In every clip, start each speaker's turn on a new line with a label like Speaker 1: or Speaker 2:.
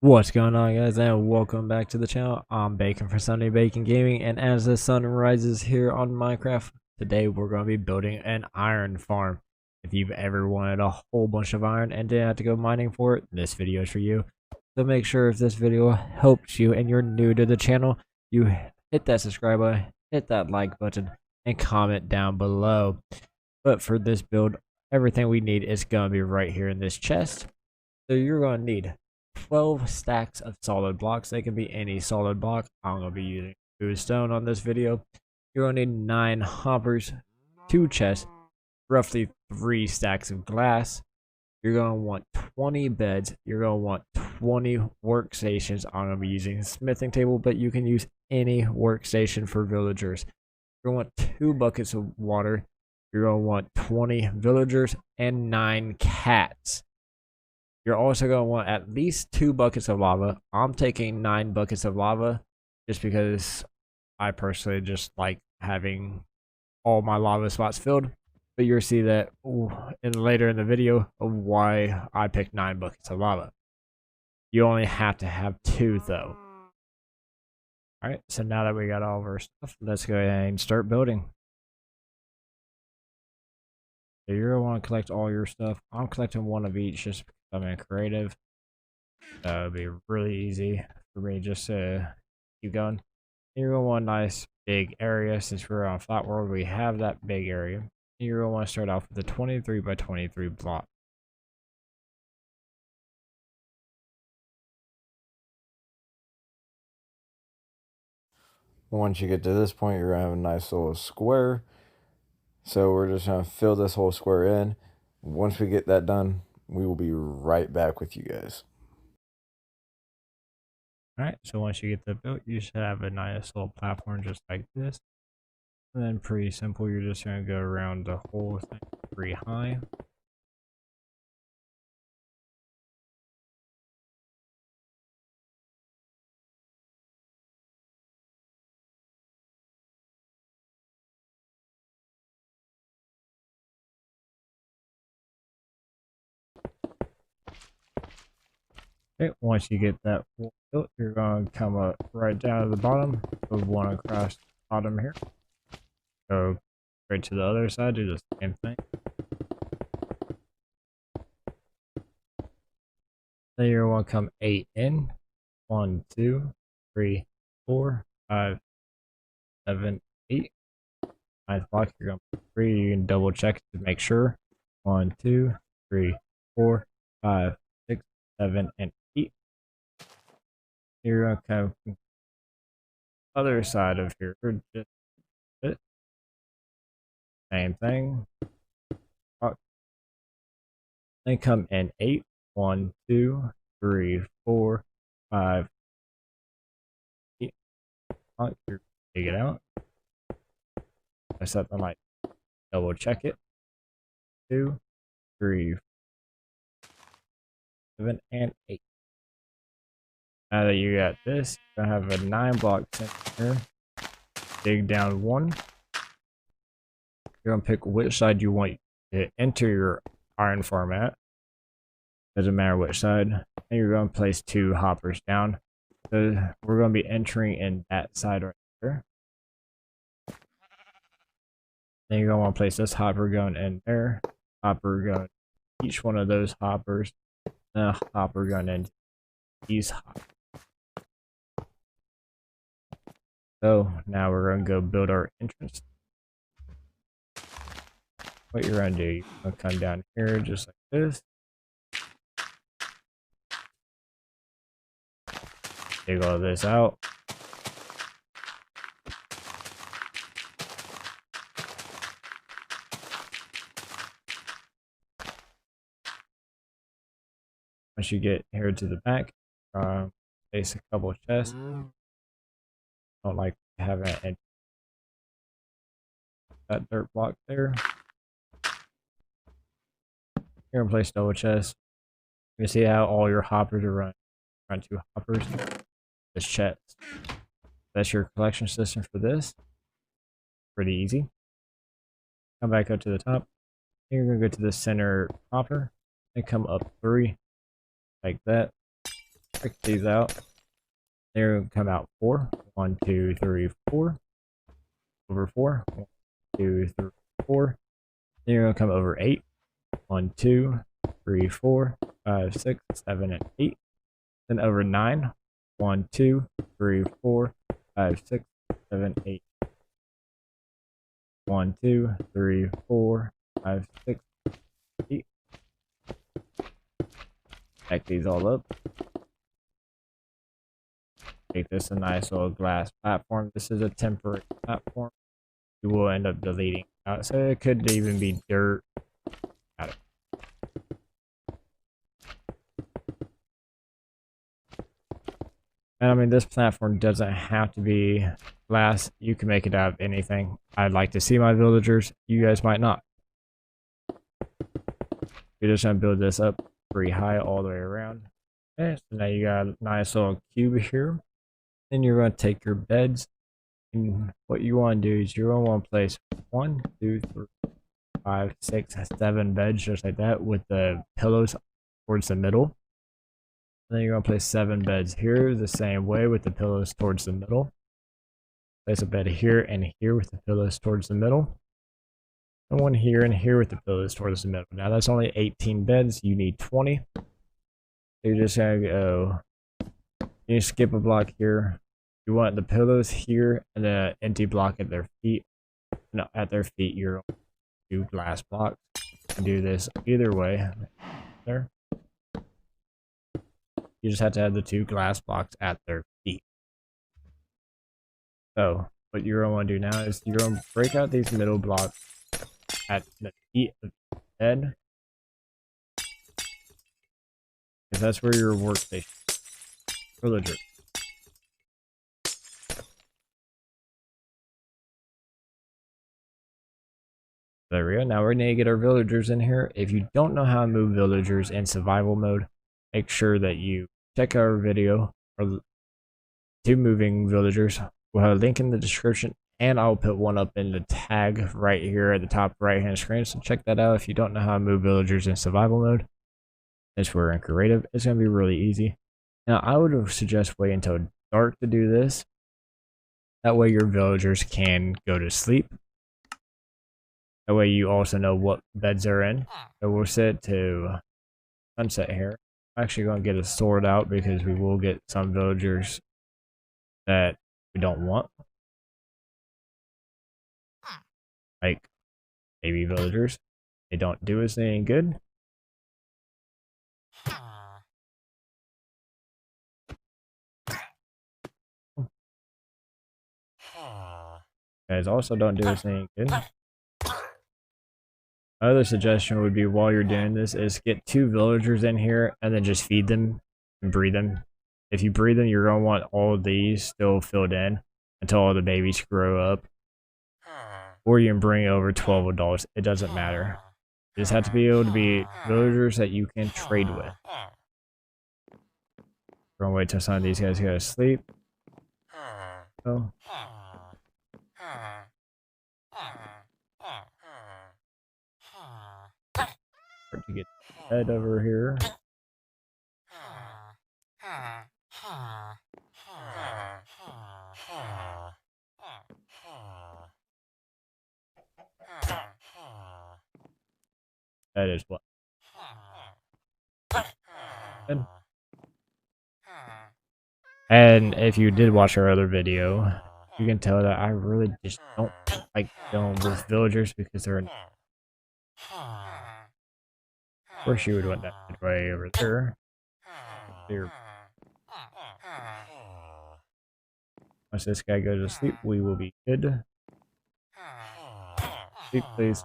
Speaker 1: What's going on, guys, and welcome back to the channel. I'm Bacon for Sunday Bacon Gaming, and as the sun rises here on Minecraft, today we're going to be building an iron farm. If you've ever wanted a whole bunch of iron and didn't have to go mining for it, this video is for you. So make sure if this video helps you and you're new to the channel, you hit that subscribe button, hit that like button, and comment down below. But for this build, everything we need is going to be right here in this chest. So you're going to need 12 stacks of solid blocks. They can be any solid block. I'm going to be using 2 stone on this video. You're going to need 9 hoppers, 2 chests, roughly 3 stacks of glass. You're going to want 20 beds. You're going to want 20 workstations. I'm going to be using a smithing table, but you can use any workstation for villagers. You're going to want 2 buckets of water. You're going to want 20 villagers and 9 cats. You're also going to want at least 2 buckets of lava. I'm taking 9 buckets of lava just because I personally just like having all my lava spots filled. But you'll see that later in the video of why I picked 9 buckets of lava. You only have to have 2 though. Alright, so now that we got all of our stuff, let's go ahead and start building. So you're going to want to collect all your stuff. I'm collecting 1 of each just because I'm in creative. So it'll be really easy for me just to keep going. You're going to want a nice big area. Since we're on flat world, we have that big area. You're going to want to start off with a 23 by 23 block.
Speaker 2: Once you get to this point, you're going to have a nice little square. So we're just going to fill this whole square in. Once we get that done, we will be right back with you guys.
Speaker 1: Alright, so once you get that built, you should have a nice little platform just like this. And then pretty simple, you're just going to go around the whole thing pretty high. Okay, once you get that built, you're going to come up right down to the bottom, put 1 across the bottom here. Go right to the other side, do the same thing. Then you're going to come 8 in. 1, 2, 3, 4, 5, 7, 8. 9th block, you're going to put 3. You can double check to make sure. 1, 2, 3, 4, 5, 6, 7, and 8. You're going to come other side of here, just it. Same thing. Then come in 8. 1, 2, 3, 4, 5, 8. You're take it out. I set the light. Double check it. 2, 3, 7, and 8. Now that you got this, you're gonna have a 9 block here. Dig down 1. You're gonna pick which side you want to enter your iron farm at. Doesn't matter which side. And you're gonna place 2 hoppers down. So we're gonna be entering in that side right here. Then you're gonna want to place this hopper going in there. Hopper going each one of those hoppers. And a hopper going into these hoppers. So now we're going to go build our entrance. What you're going to do, you're going to come down here just like this. Dig all this out. Once you get here to the back, place a couple of chests. Don't like having that dirt block there. You're gonna place double chests. You can see how all your hoppers are running. Run 2 hoppers. This chest. That's your collection system for this. Pretty easy. Come back up to the top. You're gonna go to the center hopper and come up 3 like that. Check these out. They're come out 4. 1, 2, 3, 4. Over 4. 1, 2, 3, 4. Then you're gonna come over 8. 1, 2, 3, 4, 5, 6, 7, and 8. Then over 9. 1, 2, 3, 4, 5, 6, 7, 8. 1, 2, 3, 4, 5, 6, 8. Stack these all up. Make this a nice little glass platform. This is a temporary platform. You will end up deleting out, so it could even be dirt. Got it. And I mean, this platform doesn't have to be glass. You can make it out of anything. I'd like to see my villagers. You guys might not. We're just gonna build this up pretty high all the way around. Okay, so now you got a nice little cube here. Then you're gonna take your beds. And what you want to do is you're gonna want to place 1, 2, 3, 5, 6, 7 beds just like that with the pillows towards the middle. And then you're gonna place 7 beds here the same way with the pillows towards the middle. Place a bed here and here with the pillows towards the middle. And one here and here with the pillows towards the middle. Now that's only 18 beds. You need 20. So you're just gonna go. You skip a block here. You want the pillows here and an empty block at their feet. No, at their feet, you're going to do glass blocks. You can do this either way. There. You just have to have the 2 glass blocks at their feet. So, what you're going to want to do now is you're going to break out these middle blocks at the feet of the bed. Because that's where your workstation is. Villager. There we go. Now we're going to get our villagers in here. If you don't know how to move villagers in survival mode, make sure that you check our video or 2 moving villagers. We'll have a link in the description, and I'll put one up in the tag right here at the top right hand screen. So check that out if you don't know how to move villagers in survival mode. Since we're in creative, it's going to be really easy. Now I would suggest waiting until dark to do this. That way your villagers can go to sleep. That way you also know what beds they're in. So we'll set to sunset here. I'm actually going to get a sword out because we will get some villagers that we don't want. Like baby villagers. They don't do us any good. Guys also don't do us any good. Another suggestion would be while you're doing this is get 2 villagers in here and then just feed them and breed them. If you breed them, you're going to want all of these still filled in until all the babies grow up. Or you can bring over 12 adults. It doesn't matter. You just have to be able to be villagers that you can trade with. We're going to wait till some of these guys go to sleep. Oh. To get head over here. That is what. And if you did watch our other video, you can tell that I really just don't like dealing with villagers because they're. Of course, you would want that way over there. Here. Once this guy goes to sleep, we will be good. Sleep, please.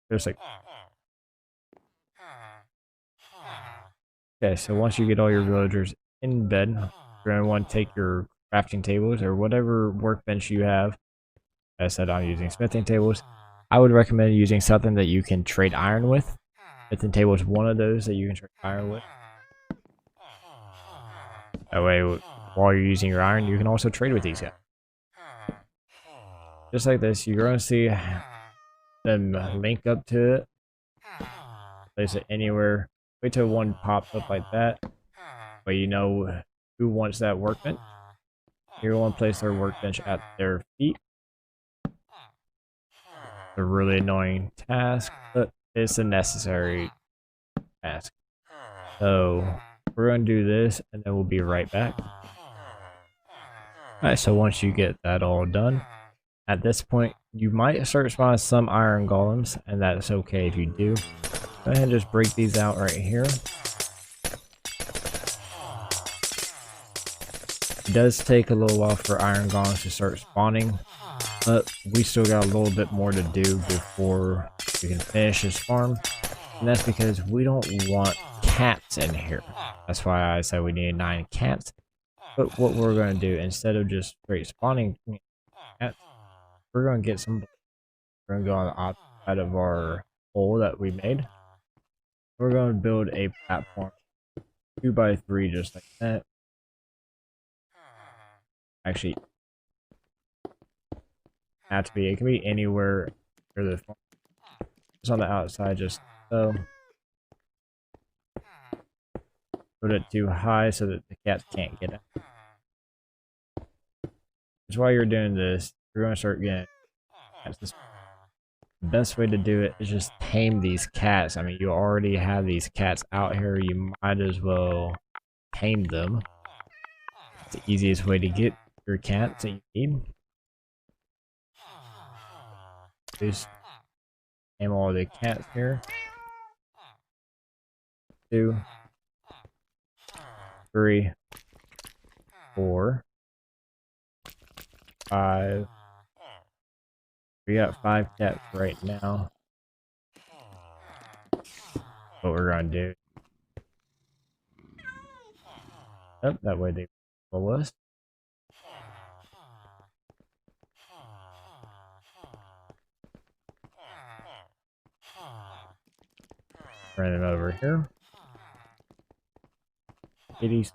Speaker 1: Just like. Okay, so once you get all your villagers in bed, you're going to want to take your crafting tables or whatever workbench you have. As I said, I'm using smithing tables. I would recommend using something that you can trade iron with. Smithing table is one of those that you can trade iron with. That way, while you're using your iron, you can also trade with these guys. Just like this, you're going to see then link up to it, place it anywhere. Wait till one pops up like that, but you know who wants that workbench. Everyone place their workbench at their feet. It's a really annoying task, but it's a necessary task. So we're gonna do this, and then we'll be right back. Alright, so once you get that all done, at this point, you might start spawning some iron golems, and that's okay if you do. Go ahead and just break these out right here. It does take a little while for iron golems to start spawning, but we still got a little bit more to do before we can finish this farm. And that's because we don't want cats in here. That's why I said we need 9 cats. But what we're going to do, instead of just straight spawning cats, we're going to get some. We're going to go on the outside of our hole that we made. We're going to build a platform 2x3 just like that. Actually, have to be. It can be anywhere near the farm. Just on the outside, just so. Put it too high so that the cats can't get it. That's why you're doing this. You're going to start getting cats. The best way to do it is just tame these cats. I mean, you already have these cats out here. You might as well tame them. It's the easiest way to get your cats that you need. Just tame all the cats here. 2, 3, 4, 5. We got 5 cats right now. What we're gonna do. Oh, that way they follow us. Bring them over here. Kitties.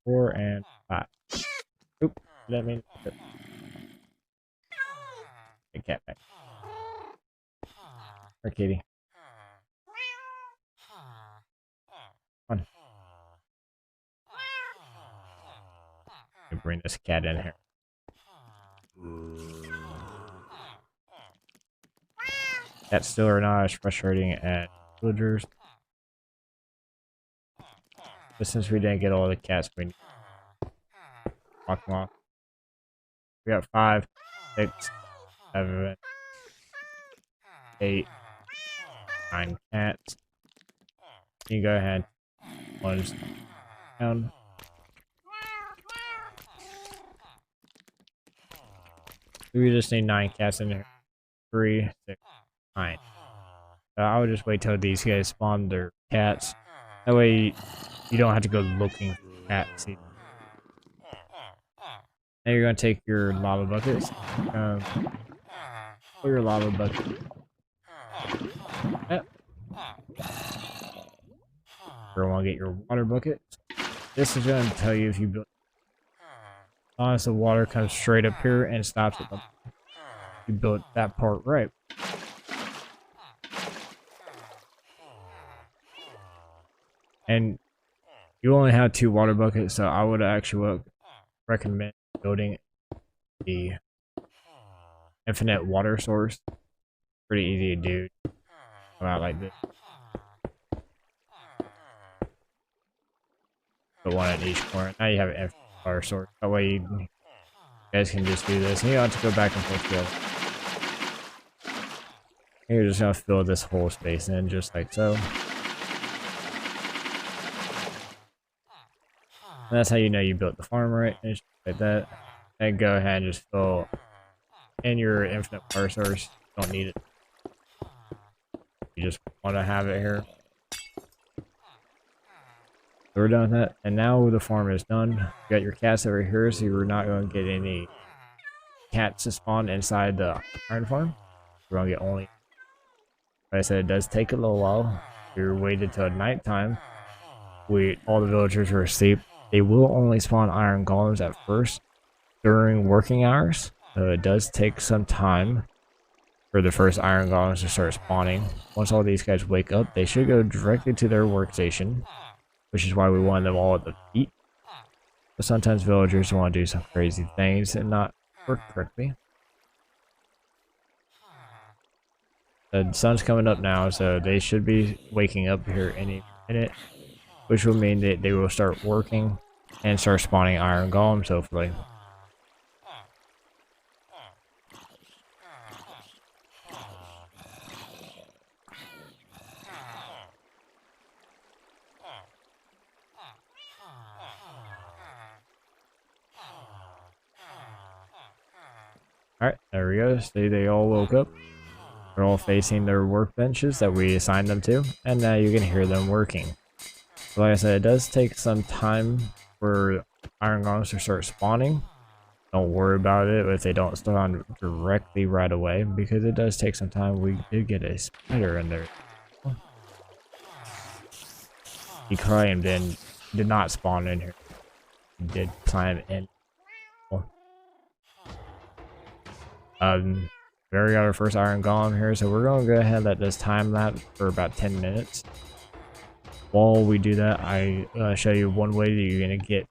Speaker 1: 4 and 5. Oop, that means a cat back. Or kitty. Come on. Bring this cat in here. Cats still are not as frustrating as villagers. But since we didn't get all the cats we need, walk them off. We got 5, 6, 7, 8, 9 cats. You go ahead. One's down. We just need 9 cats in there. 3, 6, 9. So I would just wait till these guys spawn their cats. That way you don't have to go looking for cats. Now you're going to take your lava buckets. Put your lava bucket. Yep. You're going to get your water bucket. This is going to tell you if you build. Unless the water comes straight up here and stops at the. You built that part right. And you only have 2 water buckets, so I would actually recommend building the infinite water source. Pretty easy to do. About like this. Put one at each corner. Now you have an infinite water source. That way you guys can just do this. And you don't have to go back and forth together. You're just gonna fill this whole space in just like so. And that's how you know you built the farm right, and just like that. And go ahead and just fill in your infinite water source. You don't need it. You just want to have it here. So we're done with that. And now the farm is done. You got your cats over here, so you're not going to get any cats to spawn inside the iron farm. We're going to get only. Like I said, it does take a little while. You're waited till nighttime. All the villagers are asleep. They will only spawn iron golems at first during working hours. So it does take some time for the first iron golems to start spawning. Once all these guys wake up, they should go directly to their workstation, which is why we want them all at the feet. But sometimes villagers want to do some crazy things and not work correctly. The sun's coming up now, so they should be waking up here any minute, which will mean that they will start working and start spawning iron golems, hopefully. Alright, there we go. See, they all woke up. They're all facing their workbenches that we assigned them to, and now you can hear them working. So like I said, it does take some time for iron golems to start spawning. Don't worry about it if they don't spawn directly right away, because it does take some time. We did get a spider in there. He climbed in, did not spawn in here. He did climb in. We already got our first iron golem here, so we're going to go ahead and let this time lapse for about 10 minutes. While we do that, I show you one way that you're going to get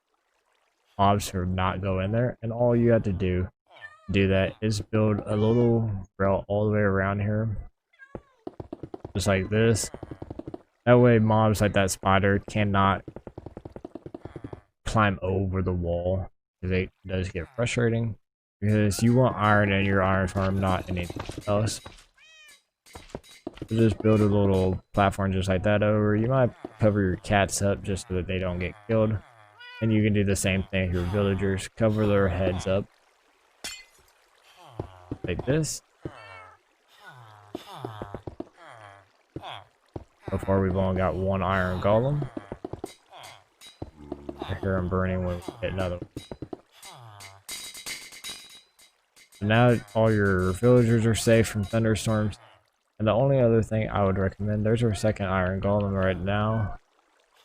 Speaker 1: mobs to not go in there, and all you have to do that is build a little rail all the way around here, just like this. That way mobs like that spider cannot climb over the wall, because it does get frustrating. Because you want iron in your iron farm, not anything else. So just build a little platform just like that over. You might cover your cats up just so that they don't get killed. And you can do the same thing with your villagers. Cover their heads up. Like this. So far we've only got one iron golem. I hear them burning when we get another one. So now all your villagers are safe from thunderstorms. And the only other thing I would recommend, there's our second iron golem right now.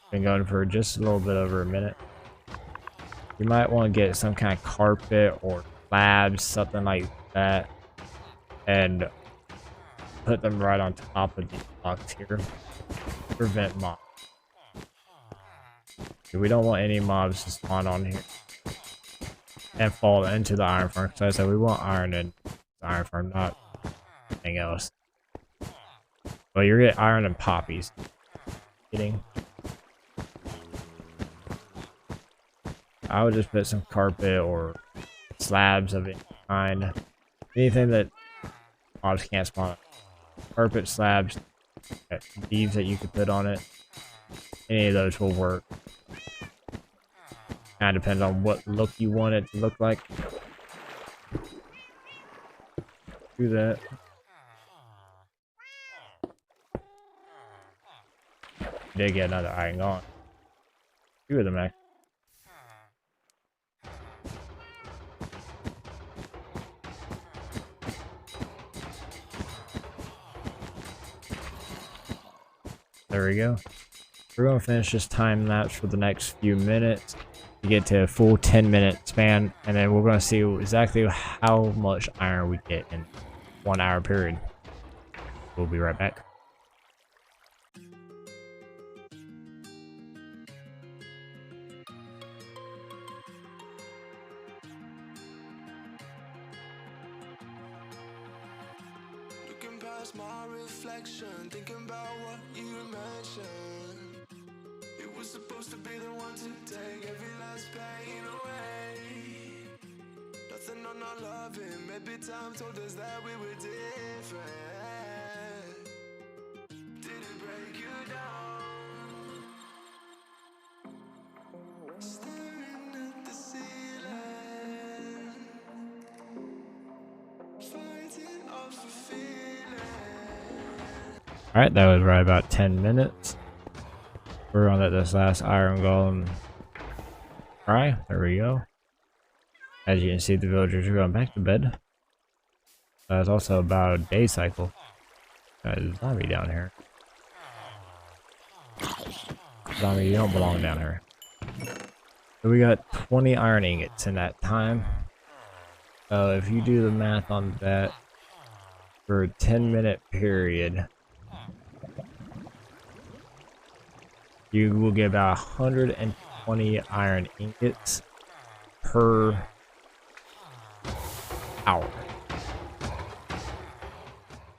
Speaker 1: Been going for just a little bit over a minute. You might want to get some kind of carpet or slabs, something like that, and put them right on top of these blocks here. Prevent mobs. We don't want any mobs to spawn on here and fall into the iron farm. So I said we want iron in the iron farm, not anything else. But you're getting iron and poppies. Kidding. I would just put some carpet or slabs of any kind. Anything that mobs can't spawn. Carpet, slabs, leaves that you could put on it. Any of those will work. Kind of depends on what look you want it to look like. Do that. Did get another iron golem. Two of them actually. There we go. We're going to finish this time lapse for the next few minutes to get to a full 10-minute span, and then we're going to see exactly how much iron we get in 1 hour period. We'll be right back.
Speaker 3: Looking past my reflection, thinking about what you mentioned. It was supposed to be the one to take every last pain away. Nothing on our loving, maybe time told us that we were different. Did it break you down? Staring at the ceiling, fighting off a feeling.
Speaker 1: Alright, that was right about 10 minutes. We're gonna let this last iron golem fry. There we go. As you can see, the villagers are going back to bed. That's also about a day cycle. Got a zombie down here. Zombie, you don't belong down here. So we got 20 iron ingots in that time. If you do the math on that, for a 10-minute period, you will get about 120 iron ingots per hour.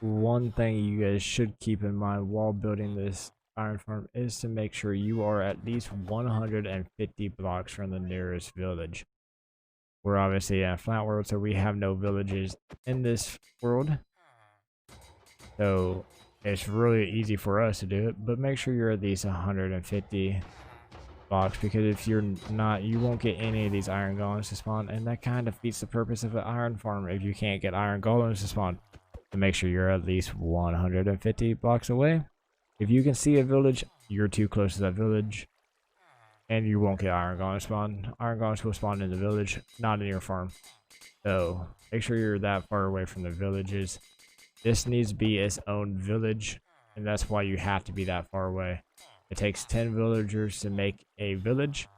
Speaker 1: One thing you guys should keep in mind while building this iron farm is to make sure you are at least 150 blocks from the nearest village. We're obviously in a flat world, so we have no villages in this world. So it's really easy for us to do it, but make sure you're at least 150 blocks, because if you're not, you won't get any of these iron golems to spawn, and that kind of defeats the purpose of an iron farm if you can't get iron golems to spawn. So make sure you're at least 150 blocks away. If you can see a village, you're too close to that village, and you won't get iron golems spawn. Iron golems will spawn in the village, not in your farm. So make sure you're that far away from the villages. This needs to be its own village, and that's why you have to be that far away. It takes 10 villagers to make a village.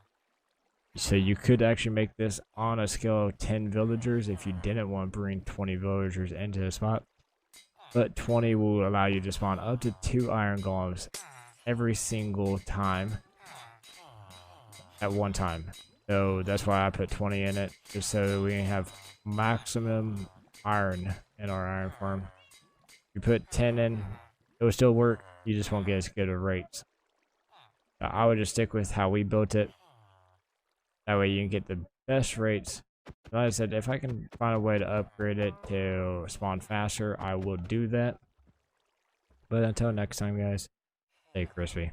Speaker 1: So you could actually make this on a scale of 10 villagers if you didn't want to bring 20 villagers into the spot. But 20 will allow you to spawn up to 2 iron golems every single time at one time. So that's why I put 20 in it, just so that we can have maximum iron in our iron farm. You put 10 in, it will still work, you just won't get as good of rates. So I would just stick with how we built it. That way you can get the best rates. Like I said, if I can find a way to upgrade it to spawn faster, I will do that. But until next time, guys, stay crispy.